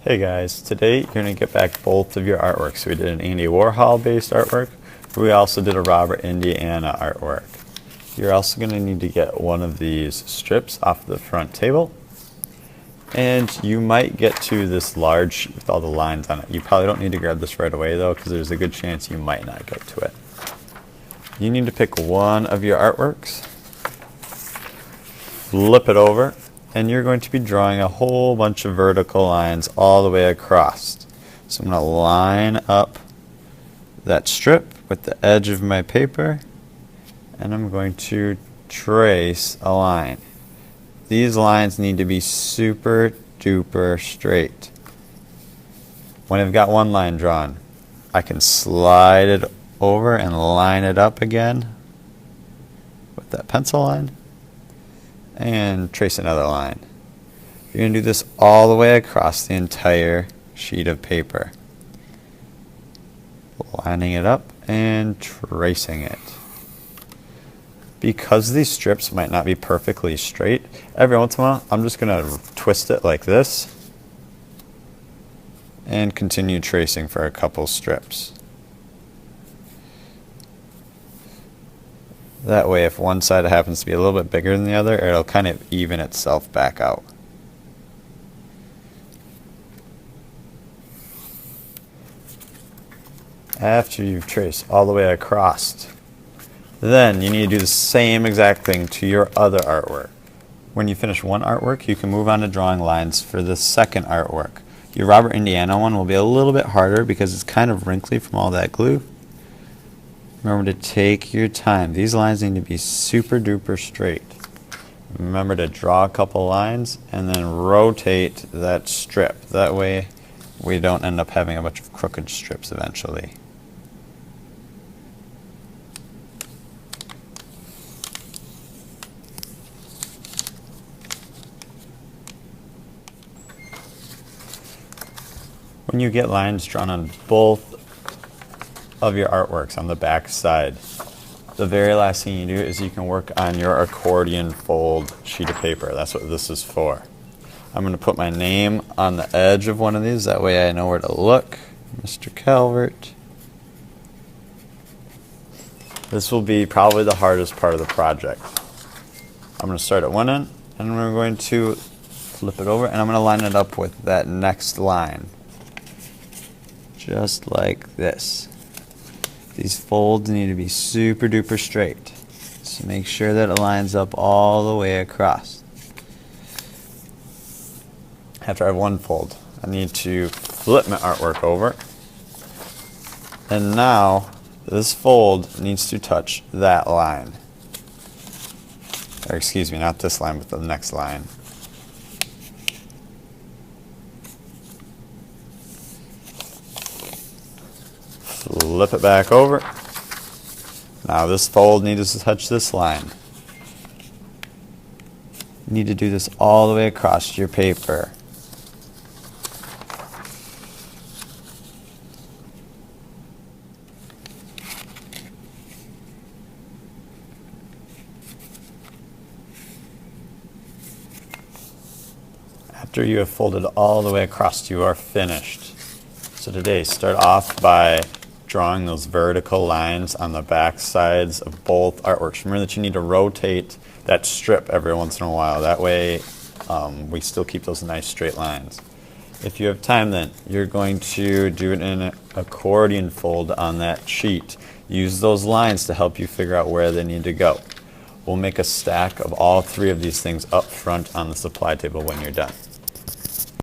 Hey guys, today you're going to get back both of your artworks. We did an Andy Warhol based artwork. We also did a Robert Indiana artwork. You're also going to need to get one of these strips off the front table. And you might get to this large sheet with all the lines on it. You probably don't need to grab this right away though, because there's a good chance you might not get to it. You need to pick one of your artworks, flip it over, and you're going to be drawing a whole bunch of vertical lines all the way across. So I'm going to line up that strip with the edge of my paper, and I'm going to trace a line. These lines need to be super duper straight. When I've got one line drawn, I can slide it over and line it up again with that pencil line and trace another line. You're going to do this all the way across the entire sheet of paper. Lining it up and tracing it. Because these strips might not be perfectly straight, every once in a while I'm just going to twist it like this and continue tracing for a couple strips. That way, if one side happens to be a little bit bigger than the other, it'll kind of even itself back out. After you've traced all the way across, then you need to do the same exact thing to your other artwork. When you finish one artwork, you can move on to drawing lines for the second artwork. Your Robert Indiana one will be a little bit harder because it's kind of wrinkly from all that glue. Remember to take your time. These lines need to be super duper straight. Remember to draw a couple lines and then rotate that strip. That way we don't end up having a bunch of crooked strips eventually. When you get lines drawn on both of your artworks on the back side, the very last thing you do is you can work on your accordion fold sheet of paper. That's what this is for. I'm going to put my name on the edge of one of these, that way I know where to look. Mr. Calvert. This will be probably the hardest part of the project. I'm going to start at one end and we're going to flip it over and I'm going to line it up with that next line. Just like this. These folds need to be super duper straight. So make sure that it lines up all the way across. After I have one fold, I need to flip my artwork over. And now this fold needs to touch that line. Or excuse me, not this line, but the next line. Flip it back over. Now this fold needs to touch this line. You need to do this all the way across your paper. After you have folded all the way across, you are finished. So today, start off by drawing those vertical lines on the back sides of both artworks. Remember that you need to rotate that strip every once in a while. That way we still keep those nice straight lines. If you have time then, you're going to do it in an accordion fold on that sheet. Use those lines to help you figure out where they need to go. We'll make a stack of all three of these things up front on the supply table when you're done.